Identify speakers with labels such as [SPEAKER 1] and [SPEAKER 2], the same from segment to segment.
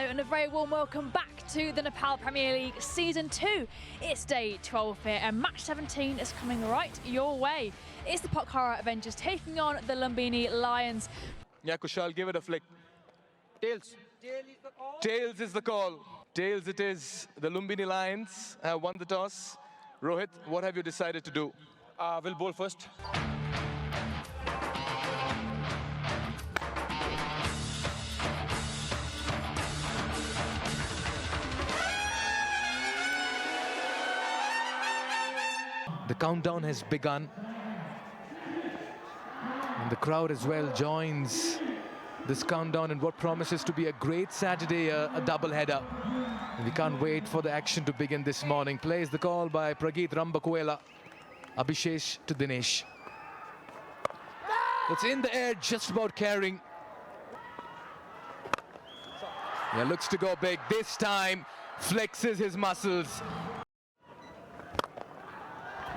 [SPEAKER 1] Hello and a very warm welcome back to the Nepal Premier League Season 2. It's day 12 here and match 17 is coming right your way. It's the Pokhara Avengers taking on the Lumbini Lions.
[SPEAKER 2] Yeah, Kushal, give it a flick. Tails. Tails is the call. Tails it is. The Lumbini Lions have won the toss. Rohit, what have you decided to do?
[SPEAKER 3] We'll bowl first.
[SPEAKER 4] The countdown has begun, and the crowd as well joins this countdown in what promises to be a great Saturday, a double-header. And we can't wait for the action to begin this morning. Plays the call by Prageet Rambakwela, Abhishesh to Dinesh. It's in the air, just about carrying. Yeah, looks to go big. This time, flexes his muscles.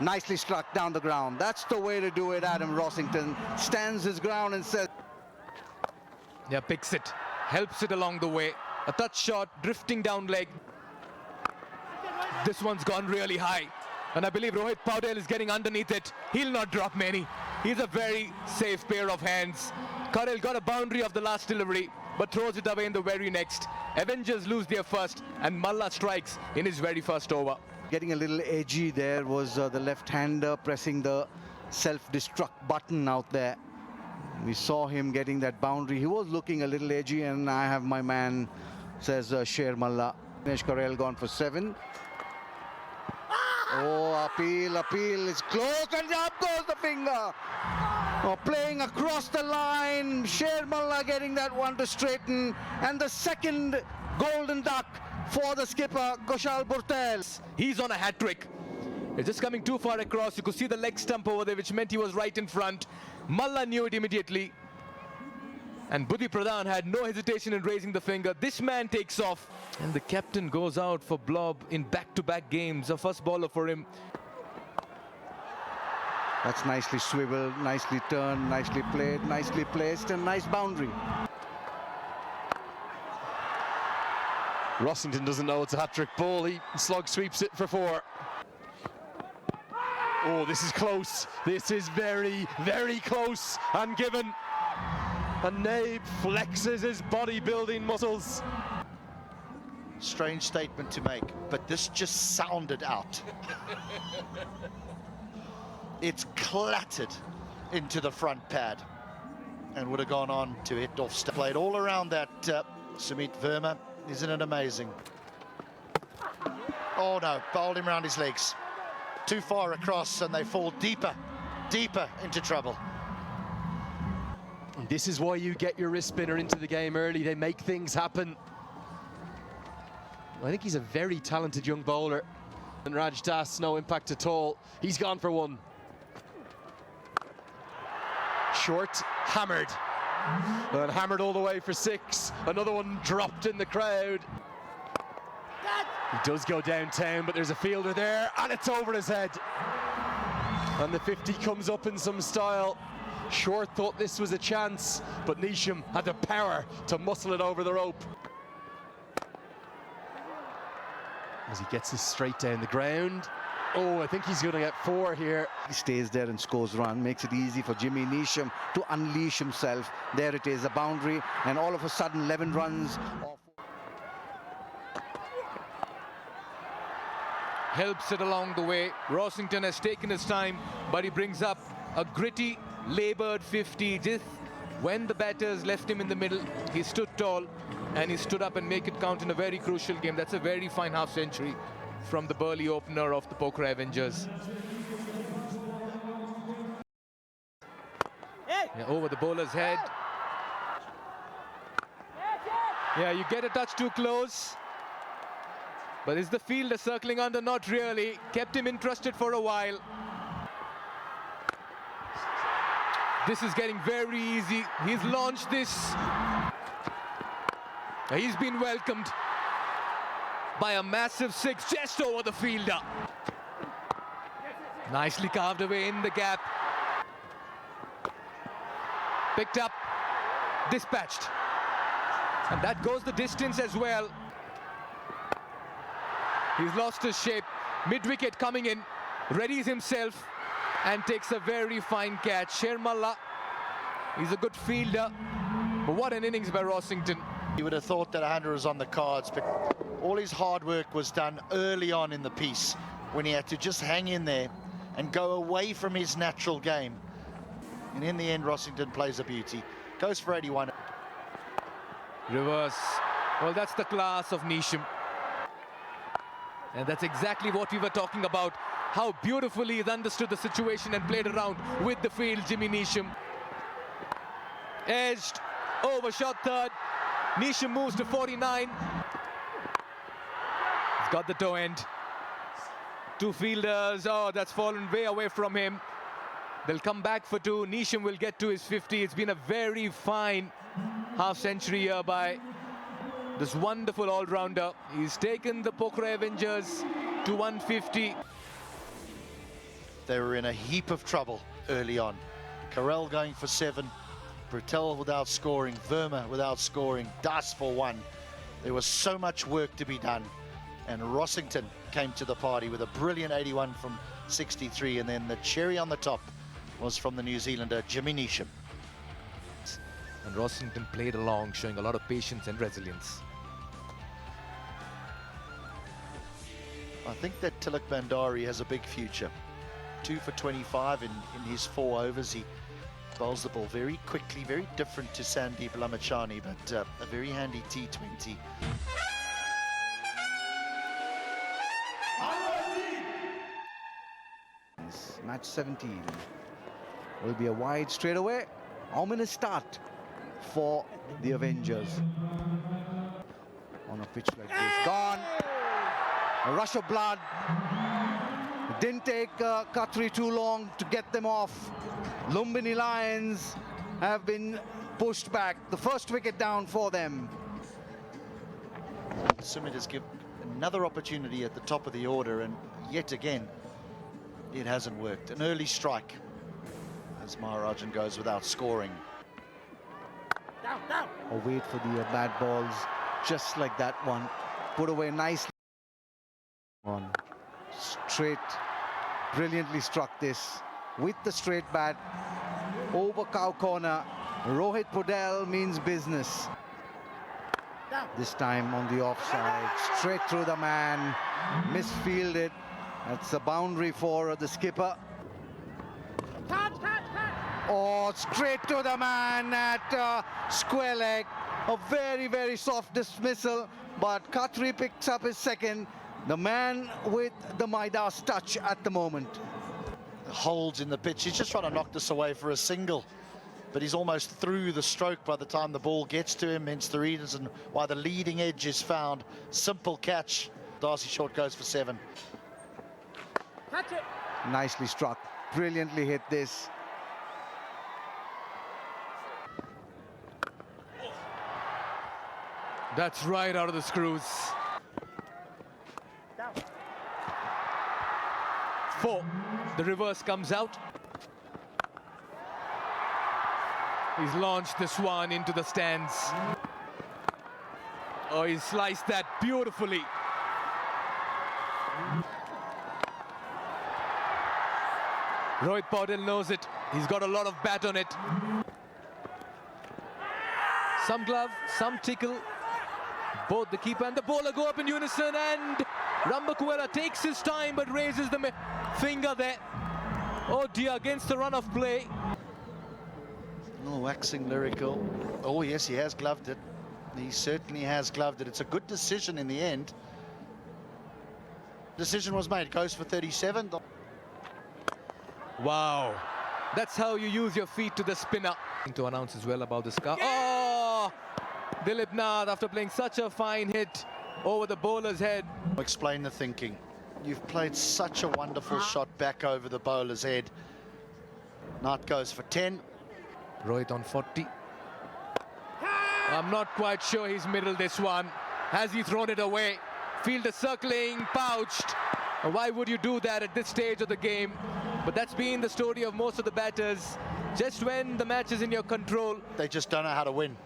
[SPEAKER 5] Nicely struck down the ground. That's the way to do it. Adam Rossington stands his ground and says...
[SPEAKER 4] Yeah, picks it, helps it along the way. A touch shot, drifting down leg. This one's gone really high. And I believe Rohit Paudel is getting underneath it. He'll not drop many. He's a very safe pair of hands. Karel got a boundary of the last delivery, but throws it away in the very next. Avengers lose their first, and Malla strikes in his very first over.
[SPEAKER 5] Getting a little edgy there was the left-hander pressing the self-destruct button out there. We saw him getting that boundary. He was looking a little edgy, and I have my man, says Sher Malla. Dinesh Karel gone for 7. Oh, appeal is close, and up goes the finger. Oh, playing across the line, Sher Malla getting that one to straighten, and the second golden duck for the skipper, Kushal Burtel.
[SPEAKER 4] He's on a hat-trick. It's just coming too far across. You could see the leg stump over there, which meant he was right in front. Malla knew it immediately. And Buddhi Pradhan had no hesitation in raising the finger. This man takes off. And the captain goes out for Blob in back-to-back games. A first bowler for him.
[SPEAKER 5] That's nicely swiveled, nicely turned, nicely played, nicely placed, and nice boundary.
[SPEAKER 3] Rossington doesn't know it's a hat-trick ball. He slug sweeps it for 4. Oh, this is close. This is very, very close and given. And Nabe flexes his bodybuilding muscles.
[SPEAKER 6] Strange statement to make, but this just sounded out. It's clattered into the front pad and would have gone on to hit off. Played all around that Sumit Verma. Isn't it amazing? Oh no, bowled him around his legs. Too far across and they fall deeper into trouble.
[SPEAKER 3] This is why you get your wrist spinner into the game early. They make things happen. I think he's a very talented young bowler. And Raj Das, no impact at all. He's gone for 1. Short, hammered. And hammered all the way for 6. Another one dropped in the crowd. He does go downtown, but there's a fielder there, and it's over his head. And the 50 comes up in some style. Short thought this was a chance, but Nisham had the power to muscle it over the rope. As he gets this straight down the ground. Oh, I think he's going to get 4 here.
[SPEAKER 5] He stays there and scores run, makes it easy for Jimmy Nisham to unleash himself. There it is, a boundary, and all of a sudden 11 runs.
[SPEAKER 4] Helps it along the way. Rossington has taken his time, but he brings up a gritty, laboured 50. Just when the batters left him in the middle, he stood tall, and he stood up and make it count in a very crucial game. That's a very fine half-century from the Burley opener of the Pokhara Avengers. Yeah, over the bowler's head. Yeah, you get a touch too close. But is the fielder circling under? Not really. Kept him interested for a while. This is getting very easy. He's launched this. He's been welcomed by a massive 6 just over the fielder. Nicely carved away in the gap. Picked up, dispatched. And that goes the distance as well. He's lost his shape. Mid-wicket coming in, readies himself and takes a very fine catch. Shermalla, he's a good fielder, but what an innings by Rossington.
[SPEAKER 6] You would have thought that 100 was on the cards, but all his hard work was done early on in the piece when he had to just hang in there and go away from his natural game. And in the end, Rossington plays a beauty. Goes for 81.
[SPEAKER 4] Reverse. Well, that's the class of Neesham. And that's exactly what we were talking about. How beautifully he's understood the situation and played around with the field, Jimmy Neesham. Edged, overshot third. Neesham moves to 49. He's got the toe end. Two fielders, oh, that's fallen way away from him. They'll come back for two. Neesham will get to his 50. It's been a very fine half-century here by this wonderful all-rounder. He's taken the Pokhara Avengers to 150.
[SPEAKER 6] They were in a heap of trouble early on. Carell going for 7, Patel without scoring, Verma without scoring, Das for 1. There was so much work to be done, and Rossington came to the party with a brilliant 81 from 63, and then the cherry on the top was from the New Zealander Jimmy Neesham.
[SPEAKER 4] And Rossington played along, showing a lot of patience and resilience.
[SPEAKER 6] I think that Tilak Bandari has a big future. 2 for 25 in his 4 overs. He bowls the ball very quickly, very different to Sandeep Lamachani, but a very handy T20.
[SPEAKER 5] Match 17 will be a wide straight away. Ominous start for the Avengers. On a pitch like this, gone. A rush of blood. It didn't take Khatri too long to get them off. Lumbini Lions have been pushed back. The first wicket down for them.
[SPEAKER 6] Sumit has given another opportunity at the top of the order, and yet again it hasn't worked. An early strike as Maharajan goes without scoring.
[SPEAKER 5] A wait for the bad balls, just like that one. Put away nicely. On straight, brilliantly struck this with the straight bat over cow corner. Rohit Podell means business. This time on the offside, straight through the man, misfielded. That's a boundary for the skipper. Oh, straight to the man at square leg. A very, very soft dismissal, but Khatri picks up his second. The man with the Midas touch at the moment.
[SPEAKER 6] Holds in the pitch. He's just trying to knock this away for a single, but he's almost through the stroke by the time the ball gets to him, hence the reason why the leading edge is found. Simple catch. Darcy Short goes for 7.
[SPEAKER 5] Catch it. Nicely struck. Brilliantly hit this.
[SPEAKER 4] That's right out of the screws. 4. The reverse comes out. He's launched this one into the stands. Oh, he sliced that beautifully. Rohit Paudel knows it. He's got a lot of bat on it. Some glove, some tickle. Both the keeper and the bowler go up in unison, and Rambakuela takes his time but raises the finger there. Oh dear, against the run of play.
[SPEAKER 6] Oh, waxing lyrical. Oh yes, he has gloved it. He certainly has gloved it. It's a good decision in the end. Decision was made. Goes for 37.
[SPEAKER 4] Wow, that's how you use your feet to the spinner. To announce as well about this car. Oh, Dilip Nath, after playing such a fine hit over the bowler's head.
[SPEAKER 6] Explain the thinking. You've played such a wonderful shot back over the bowler's head. Nath goes for 10.
[SPEAKER 4] Rohit on 40. I'm not quite sure he's middled this one. Has he thrown it away? Fielder circling, pouched. Why would you do that at this stage of the game? But that's been the story of most of the batters. Just when the match is in your control,
[SPEAKER 6] They just don't know how to win.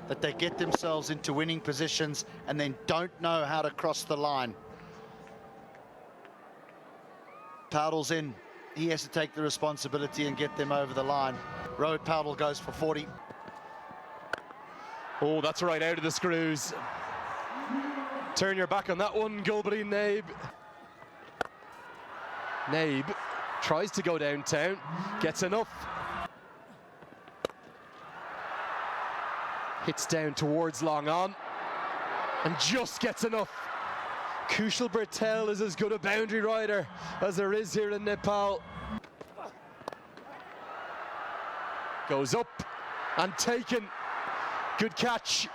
[SPEAKER 6] that they get themselves into winning positions and then don't know how to cross the line. Powdell's in. He has to take the responsibility and get them over the line. Rohit Powdell goes for 40.
[SPEAKER 3] Oh, that's right out of the screws. Turn your back on that one, Gulbari Naib. Naib tries to go downtown, gets enough. Hits down towards long on, and just gets enough. Kushal Bertel is as good a boundary rider as there is here in Nepal. Goes up and taken. Good catch.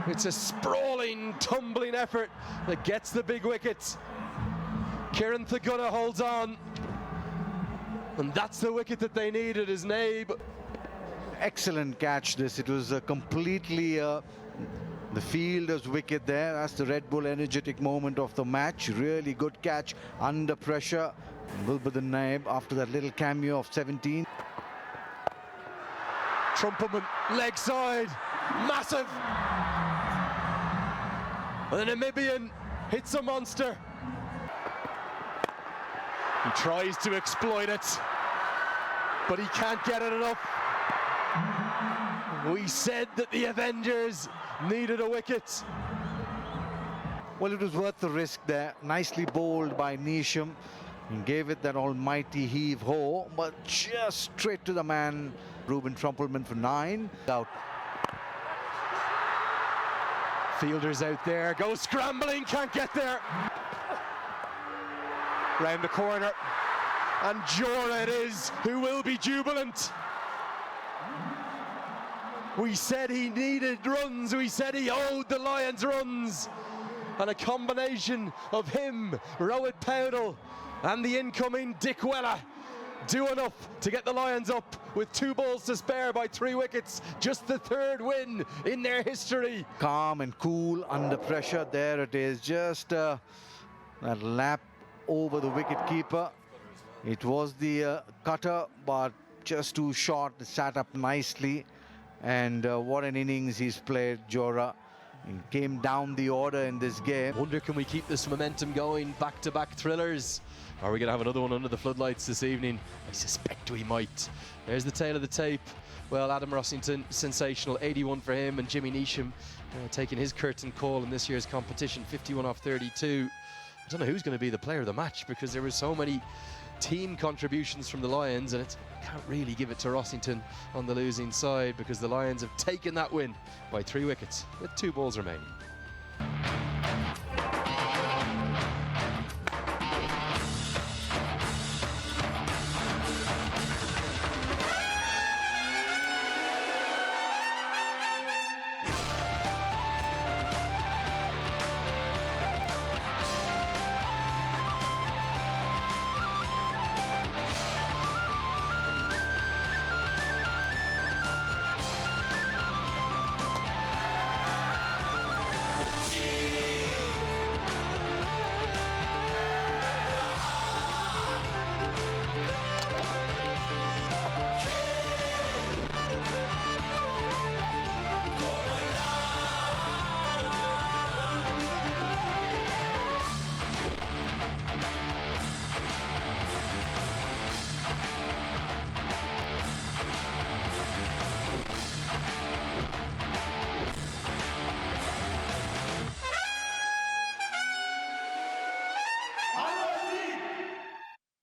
[SPEAKER 3] It's a sprawling, tumbling effort that gets the big wicket. Kiran Thagutta holds on. And that's the wicket that they needed, is Naib.
[SPEAKER 5] Excellent catch this. It was completely the fielder's wicket there. That's the Red Bull energetic moment of the match. Really good catch under pressure. Lumbini Naib after that little cameo of 17.
[SPEAKER 3] Trumperman, leg side, massive. The Namibian hits a monster. He tries to exploit it, but he can't get it enough. We said that the Avengers needed a wicket.
[SPEAKER 5] Well, it was worth the risk there. Nicely bowled by Neesham. He gave it that almighty heave-ho, but just straight to the man. Ruben Trumpelman for 9. Out.
[SPEAKER 3] Fielders out there, goes scrambling, can't get there. Round the corner, and Jora it is who will be jubilant. We said he needed runs, we said he owed the Lions runs. And a combination of him, Rohit Powdell, and the incoming Dick Weller do enough to get the Lions up with 2 balls to spare by 3 wickets. Just the 3rd win in their history.
[SPEAKER 5] Calm and cool under pressure. There it is, just that lap over the wicket keeper. It was the cutter, but just too short. It sat up nicely. And what an innings he's played, Jora. He came down the order in this game.
[SPEAKER 3] Wonder, can we keep this momentum going? Back-to-back thrillers. Are we going to have another one under the floodlights this evening? I suspect we might. There's the tail of the tape. Well, Adam Rossington, sensational. 81 for him, and Jimmy Neesham taking his curtain call in this year's competition. 51 off 32. I don't know who's going to be the player of the match, because there were so many team contributions from the Lions, and can't really give it to Rossington on the losing side, because the Lions have taken that win by 3 wickets with 2 balls remaining.